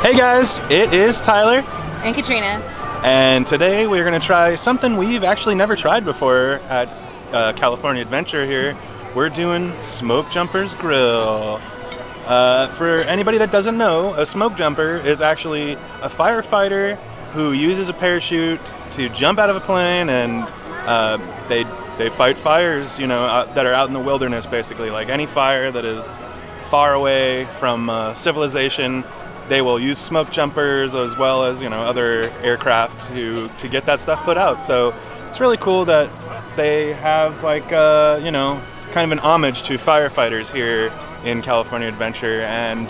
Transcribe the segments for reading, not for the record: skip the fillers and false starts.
Hey guys, it is Tyler and Katrina, and today we're going to try something we've actually never tried before at California Adventure here. We're doing Smokejumpers Grill. For anybody that doesn't know, a smoke jumper is actually a firefighter who uses a parachute to jump out of a plane, and they fight fires, that are out in the wilderness, basically. Like any fire that is far away from civilization, they will use smoke jumpers as well as other aircraft to get that stuff put out. So it's really cool that they have kind of an homage to firefighters here in California Adventure. And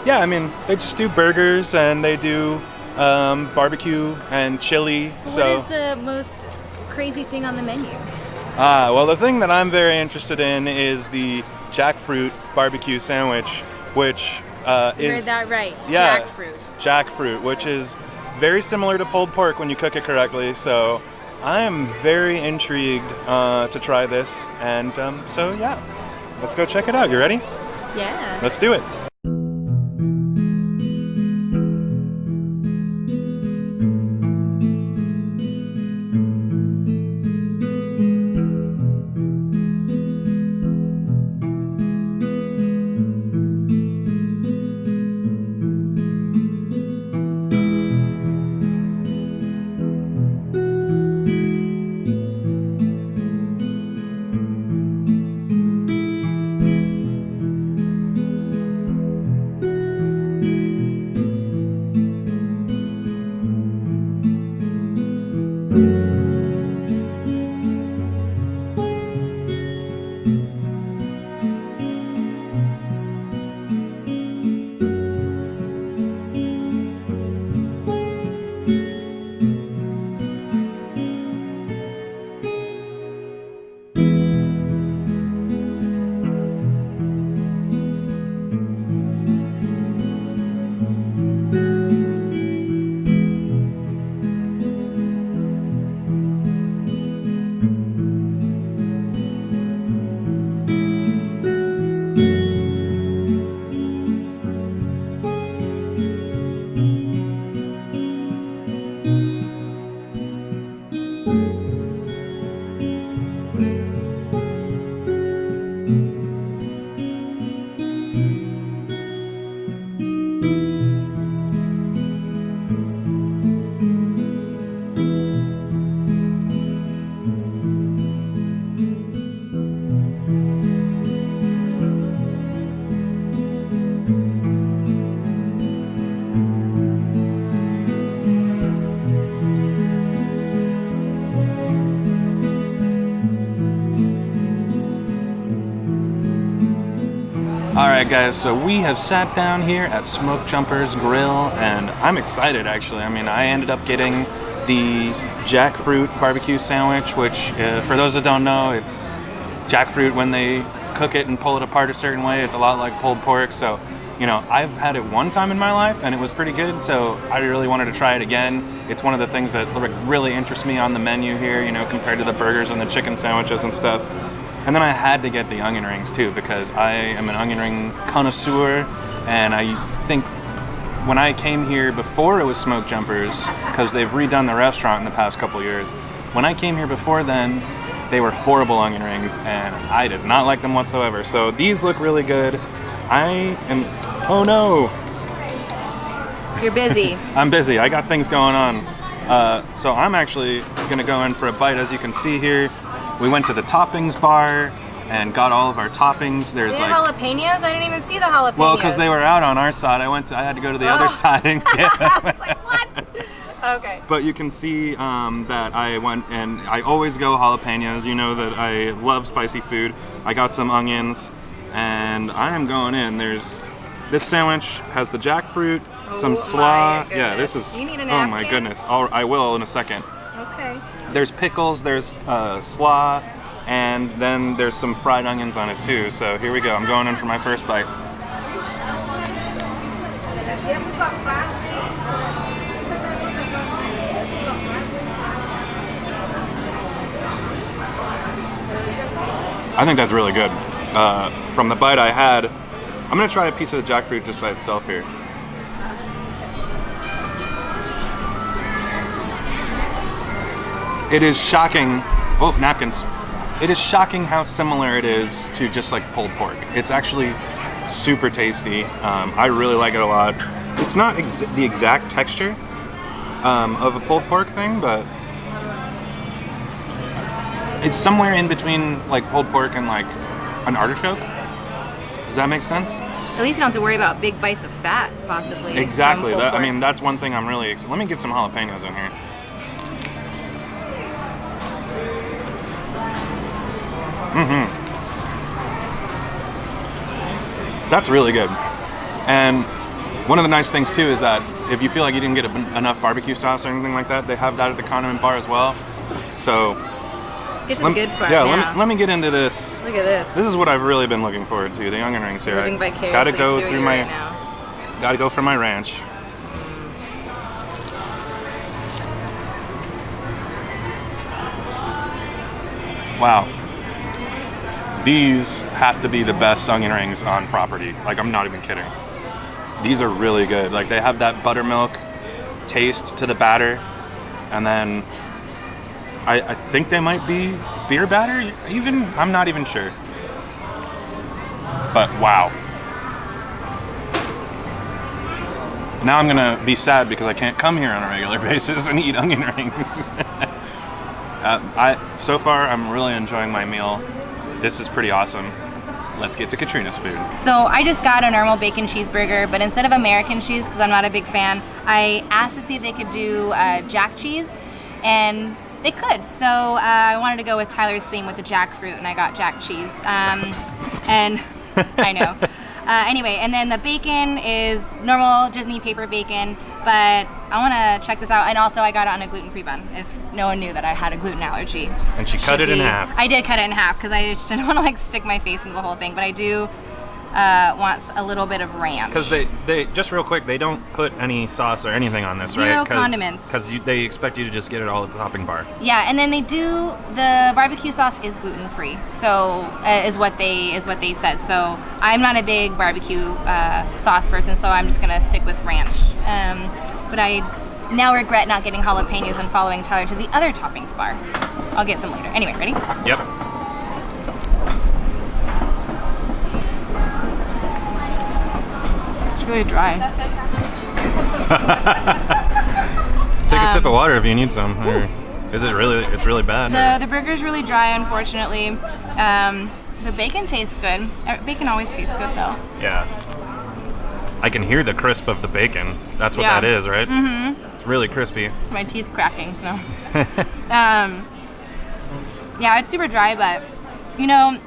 they just do burgers and they do barbecue and chili. What is the most crazy thing on the menu? Well, the thing that I'm very interested in is the jackfruit barbecue sandwich, which you heard that right. Yeah, jackfruit, which is very similar to pulled pork when you cook it correctly. So I am very intrigued to try this, and let's go check it out. You ready? Yeah. Let's do it. Alright guys, so we have sat down here at Smokejumpers Grill, and I'm excited actually. I ended up getting the jackfruit barbecue sandwich, which for those that don't know, it's jackfruit. When they cook it and pull it apart a certain way, it's a lot like pulled pork. So, I've had it one time in my life and it was pretty good, so I really wanted to try it again. It's one of the things that really interests me on the menu here, compared to the burgers and the chicken sandwiches and stuff. And then I had to get the onion rings too, because I am an onion ring connoisseur, and I think when I came here before it was Smokejumpers, because they've redone the restaurant in the past couple years, when I came here before then, they were horrible onion rings, and I did not like them whatsoever. So these look really good. Oh no! You're busy. I'm busy, I got things going on. So I'm actually gonna go in for a bite. As you can see here, we went to the toppings bar and got all of our toppings. There's jalapenos? I didn't even see the jalapenos. Well, because they were out on our side. I had to go to the other side and get them. I was like, what? Okay. But you can see that I went, and I always go jalapenos. You know that I love spicy food. I got some onions, and I am going in. This sandwich has the jackfruit, some slaw. Yeah, this is. You need a napkin? Oh my goodness! I will in a second. Okay. There's pickles, there's slaw, and then there's some fried onions on it too. So here we go. I'm going in for my first bite. I think that's really good. From the bite I had, I'm gonna try a piece of the jackfruit just by itself here. It is shocking. Oh, napkins. It is shocking how similar it is to just like pulled pork. It's actually super tasty. I really like it a lot. It's not the exact texture of a pulled pork thing, but it's somewhere in between like pulled pork and like an artichoke. Does that make sense? At least you don't have to worry about big bites of fat, possibly. Exactly. I mean, that's one thing I'm really excited. Let me get some jalapenos in here. That's really good. And one of the nice things too is that if you feel like you didn't get enough barbecue sauce or anything like that, they have that at the condiment bar as well. So Get to the good part. yeah, now. let me get into this. Look at this. This is what I've really been looking forward to, the onion rings here. Living vicariously Gotta go through through you my right now. gotta go for my ranch. Wow. These have to be the best onion rings on property. Like, I'm not even kidding. These are really good. Like, they have that buttermilk taste to the batter. And then I think they might be beer batter even. I'm not even sure. But wow. Now I'm gonna be sad because I can't come here on a regular basis and eat onion rings. So far, I'm really enjoying my meal. This is pretty awesome. Let's get to Katrina's food. So I just got a normal bacon cheeseburger, but instead of American cheese, because I'm not a big fan, I asked to see if they could do jack cheese, and they could. So I wanted to go with Tyler's theme with the jackfruit, and I got jack cheese. And I know. Anyway, and then the bacon is normal Disney paper bacon, but I want to check this out. And also, I got it on a gluten-free bun, if no one knew that I had a gluten allergy. And she cut it in half. I did cut it in half because I just didn't want to like stick my face into the whole thing, but I do want a little bit of ranch. Because they just real quick, they don't put any sauce or anything on this, right? Zero condiments. Because they expect you to just get it all at the topping bar. Yeah, and then the barbecue sauce is gluten free, so is what they said. So I'm not a big barbecue sauce person, so I'm just gonna stick with ranch. But I now regret not getting jalapenos and following Tyler to the other toppings bar. I'll get some later. Anyway, ready? Yep. It's really dry. Take a sip of water if you need some. Or is it really? It's really bad. The burger's really dry, unfortunately. The bacon tastes good. Bacon always tastes good, though. Yeah. I can hear the crisp of the bacon. That's what Yeah. that is, right? Mm-hmm. It's really crispy. It's my teeth cracking. No. Yeah, it's super dry, but you know,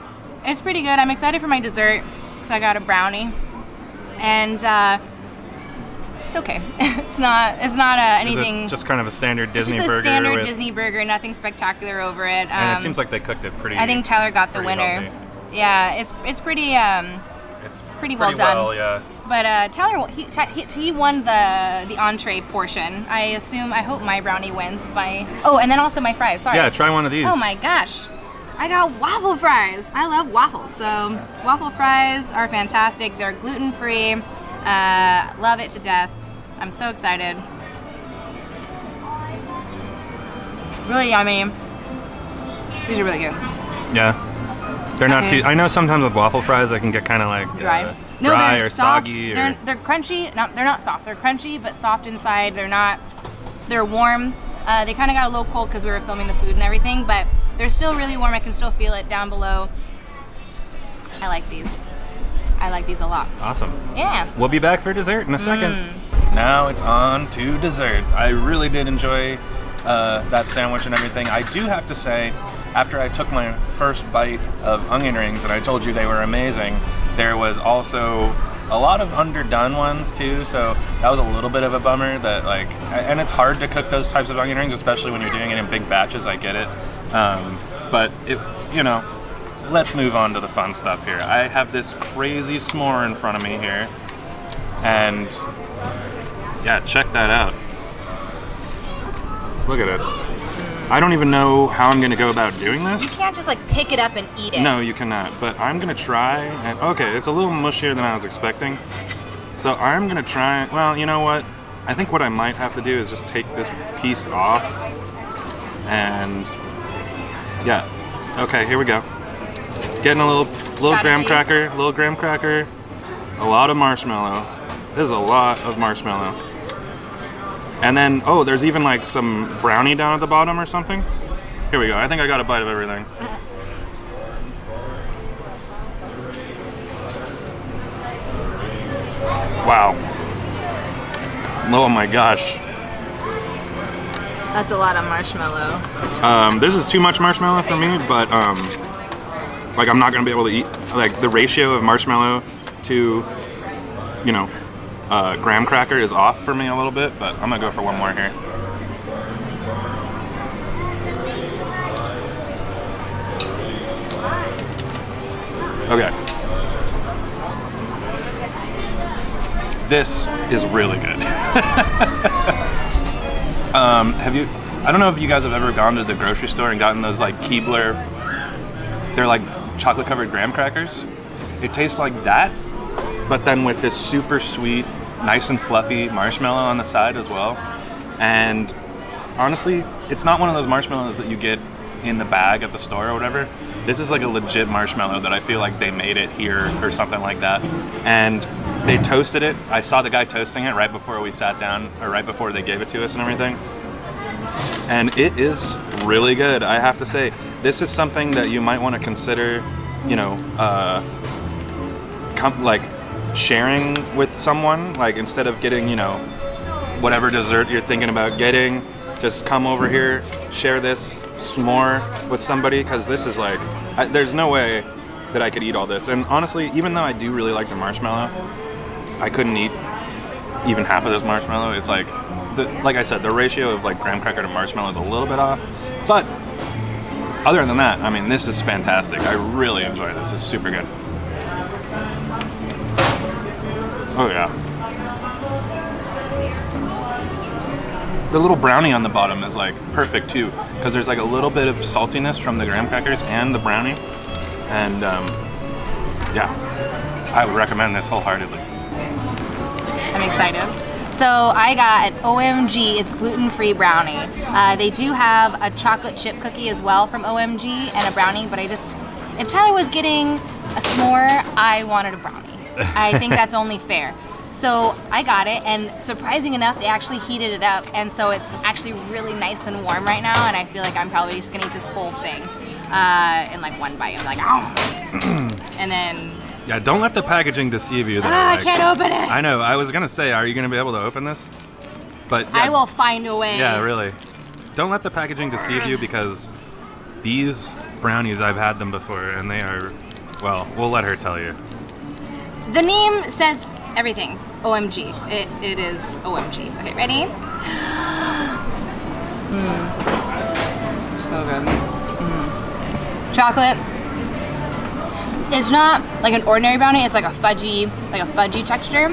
it's pretty good. I'm excited for my dessert because I got a brownie, and it's okay. it's not anything. Is it just kind of a standard Disney it's just burger? a standard Disney burger, nothing spectacular over it. And it seems like they cooked it pretty. I think Tyler got the pretty winner. healthy. Yeah, it's pretty It's pretty well done. Well, yeah. But Tyler, he won the entree portion. I hope my brownie wins by. Oh, and then also my fries. Sorry. Yeah, try one of these. Oh my gosh, I got waffle fries. I love waffles. So waffle fries are fantastic. They're gluten free. Love it to death. I'm so excited. Really yummy. These are really good. Yeah. They're not Okay. too. I know sometimes with waffle fries, they can get kind of like Dry. No, dry they're or soft. soggy. They're crunchy. No, they're not soft. They're crunchy but soft inside. They're warm. They kind of got a little cold because we were filming the food and everything, but they're still really warm. I can still feel it down below. I like these. I like these a lot. Awesome. Yeah. We'll be back for dessert in a second. Now it's on to dessert. I really did enjoy that sandwich and everything. I do have to say, after I took my first bite of onion rings and I told you they were amazing, there was also a lot of underdone ones too, so that was a little bit of a bummer that and it's hard to cook those types of onion rings, especially when you're doing it in big batches, I get it. But let's move on to the fun stuff here. I have this crazy s'more in front of me here, and yeah, check that out. Look at it. I don't even know how I'm gonna go about doing You this. can't just like pick it up and eat it. No, you cannot, but I'm gonna try, and okay, it's a little mushier than I was expecting. So I'm gonna try, well, you know what? I think what I might have to do is just take this piece off And yeah, okay, here we go. Getting a little graham cracker, a lot of marshmallow. This is a lot of marshmallow. And then, oh, there's even like some brownie down at the bottom or something. Here we go. I think I got a bite of everything. Wow. Oh my gosh. That's a lot of marshmallow. This is too much marshmallow for me, but like I'm not gonna be able to eat. Like the ratio of marshmallow to, you know, graham cracker is off for me a little bit, but I'm gonna go for one more here. Okay. This is really good. I don't know if you guys have ever gone to the grocery store and gotten those like Keebler, they're like chocolate covered graham crackers. It tastes like that, but then with this super sweet, nice and fluffy marshmallow on the side as well. And honestly, it's not one of those marshmallows that you get in the bag at the store or whatever. This is like a legit marshmallow that I feel like they made it here or something like that. And they toasted it. I saw the guy toasting it right before we sat down, or right before they gave it to us and everything. And it is really good, I have to say. This is something that you might want to consider, you know, like sharing with someone. Like instead of getting, you know, whatever dessert you're thinking about getting, just come over here, share this s'more with somebody, because this is like, there's no way that I could eat all this. And honestly, even though I do really like the marshmallow, I couldn't eat even half of this marshmallow. It's like, like I said, the ratio of like graham cracker to marshmallow is a little bit off. But other than that, I mean, this is fantastic. I really enjoy this. It's super good. Oh yeah. The little brownie on the bottom is like perfect too, because there's like a little bit of saltiness from the graham crackers and the brownie. And yeah, I would recommend this wholeheartedly. I'm excited. So I got an OMG, it's gluten-free brownie. They do have a chocolate chip cookie as well from OMG and a brownie, but if Tyler was getting a s'more, I wanted a brownie. I think that's only fair. So I got it, and surprising enough, they actually heated it up, and so it's actually really nice and warm right now, and I feel like I'm probably just gonna eat this whole thing in like one bite. I'm like, oh. And then... Yeah, don't let the packaging deceive you. I can't open it. I know, I was gonna say, are you gonna be able to open this? But yeah, I will find a way. Yeah, really. Don't let the packaging deceive you, because these brownies, I've had them before, and they are, well, we'll let her tell you. The name says everything. OMG. It is OMG. Okay, ready? So good. Chocolate. It's not like an ordinary brownie. It's like a fudgy texture.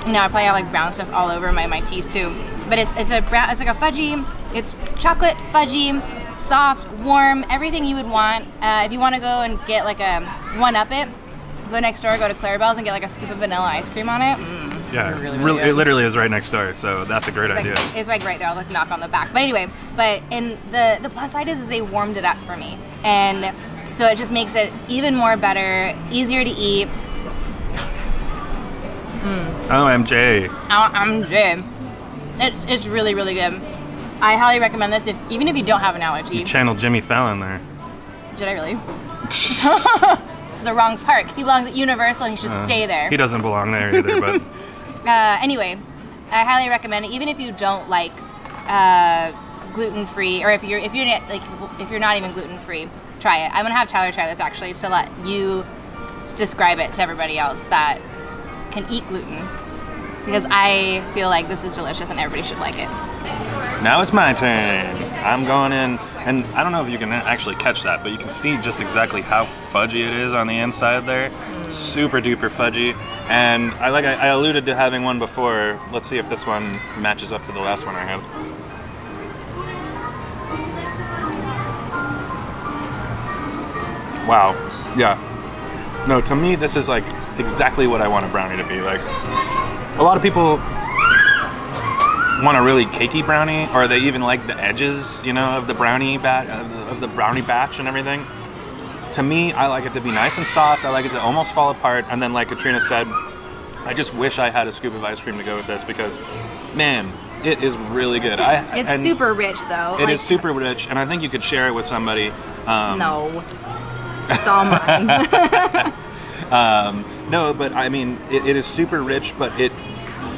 Now I probably have like brown stuff all over my teeth too. But it's like a fudgy. It's chocolate, fudgy, soft, warm, everything you would want. If you want to go and get like a one-up-it, go next door, go to Clarabelle's and get like a scoop of vanilla ice cream on it. Yeah, really it literally is right next door, so that's a great idea. It's like right there. I'll like knock on the back. But anyway, and the plus side is they warmed it up for me, and so it just makes it even more better, easier to eat. OMG. OMG. It's really, really good. I highly recommend this even if you don't have an allergy. You channeled Jimmy Fallon there. Did I really? This is the wrong park. He belongs at Universal and he should stay there. He doesn't belong there either, but... Anyway, I highly recommend it, even if you don't like gluten-free, or if you're not even gluten-free, try it. I'm gonna have Tyler try this actually to let you describe it to everybody else that can eat gluten, because I feel like this is delicious and everybody should like it. Now it's my turn. I'm going in, and I don't know if you can actually catch that, but you can see just exactly how fudgy it is on the inside there. Super duper fudgy. And I alluded to having one before. Let's see if this one matches up to the last one I had. Wow. Yeah. No, to me this is like exactly what I want a brownie to be like. A lot of people want a really cakey brownie, or they even like the edges, you know, of the brownie batch and everything. To me, I like it to be nice and soft. I like it to almost fall apart. And then, like Katrina said, I just wish I had a scoop of ice cream to go with this because, man, it is really good. It's super rich, though. It is super rich, and I think you could share it with somebody. No. It's all mine. No, but I mean, it is super rich, but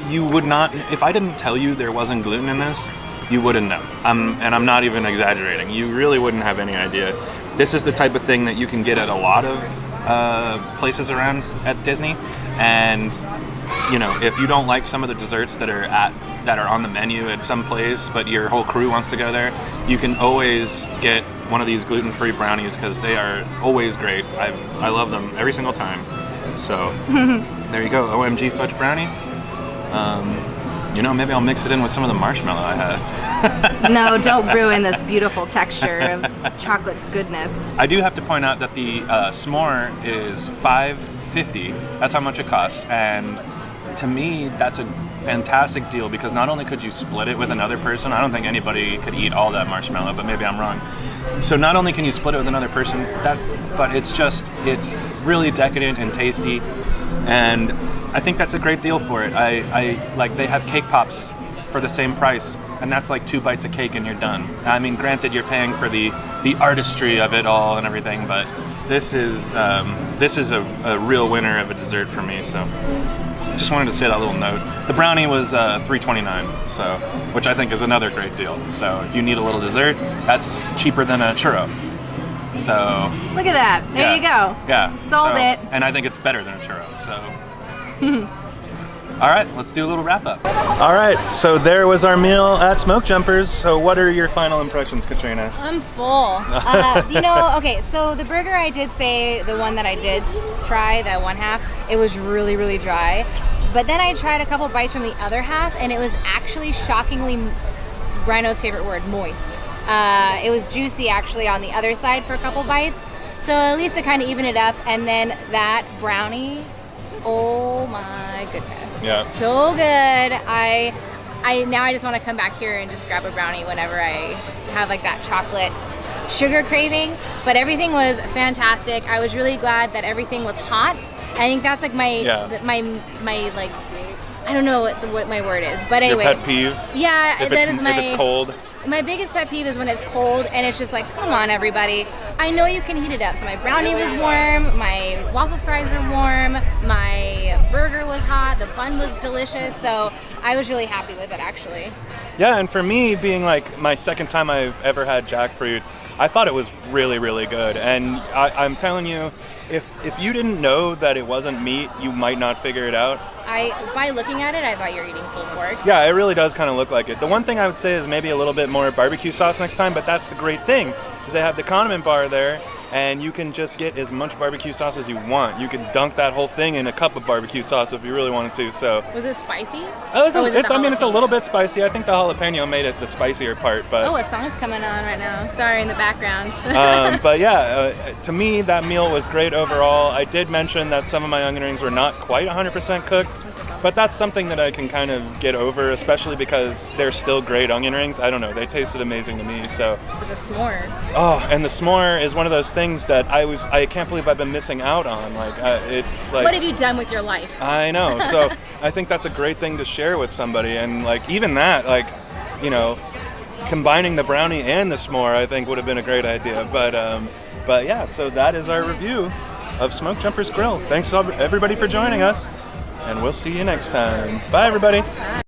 you would not, if I didn't tell you there wasn't gluten in this, you wouldn't know. And I'm not even exaggerating. You really wouldn't have any idea. This is the type of thing that you can get at a lot of places around at Disney. And, you know, if you don't like some of the desserts that are on the menu at some place, but your whole crew wants to go there, you can always get one of these gluten-free brownies because they are always great. I love them every single time. So there you go, OMG fudge brownie. You know, maybe I'll mix it in with some of the marshmallow I have. No, don't ruin this beautiful texture of chocolate goodness. I do have to point out that the s'more is $5.50. That's how much it costs. And to me, that's a fantastic deal because not only could you split it with another person, I don't think anybody could eat all that marshmallow, but maybe I'm wrong. So not only can you split it with another person, but it's really decadent and tasty. And I think that's a great deal for it. I like they have cake pops for the same price, and that's like 2 bites of cake and you're done. I mean, granted, you're paying for the artistry of it all and everything, but this is a real winner of a dessert for me. So just wanted to say that little note. The brownie was $3.29, so which I think is another great deal. So if you need a little dessert, that's cheaper than a churro. So look at that. There you go. Yeah. Sold it. And I think it's better than a churro. So. All right, let's do a little wrap up. All right, so there was our meal at Smokejumpers. So what are your final impressions, Katrina? I'm full. You know, okay, so the burger I did say, the one that I did try, that one half, it was really, really dry. But then I tried a couple bites from the other half, and it was actually shockingly, Rhino's favorite word, moist. It was juicy actually on the other side for a couple bites. So at least to kind of even it up. And then that brownie, oh my goodness. Yeah. So good. I now I just want to come back here and just grab a brownie whenever I have like that chocolate sugar craving. But everything was fantastic. I was really glad that everything was hot. I think that's like my like, I don't know what my word is, but anyway. Your pet peeve? Yeah, if it's cold. My biggest pet peeve is when it's cold and it's just like, come on everybody. I know you can heat it up. So my brownie was warm, my waffle fries were warm, my burger was hot, the bun was delicious. So I was really happy with it actually. Yeah, and for me, being like my second time I've ever had jackfruit, I thought it was really, really good. And I'm telling you, if you didn't know that it wasn't meat, you might not figure it out. By looking at it, I thought you were eating pulled pork. Yeah, it really does kind of look like it. The one thing I would say is maybe a little bit more barbecue sauce next time, but that's the great thing, is they have the condiment bar there, and you can just get as much barbecue sauce as you want. You can dunk that whole thing in a cup of barbecue sauce if you really wanted to. So was it spicy? It's a little bit spicy. I think the jalapeno made it the spicier part. But a song's coming on right now. Sorry, in the background. But yeah, to me that meal was great overall. I did mention that some of my onion rings were not quite 100% cooked. But that's something that I can kind of get over, especially because they're still great onion rings. I don't know, they tasted amazing to me. So. With the s'more. Oh, and the s'more is one of those things that I can't believe I've been missing out on. Like, it's like. What have you done with your life? I know. So I think that's a great thing to share with somebody, and like even that, like, you know, combining the brownie and the s'more, I think would have been a great idea. But yeah, so that is our review of Smokejumpers Grill. Thanks everybody for joining us. And we'll see you next time. Bye, everybody. Bye.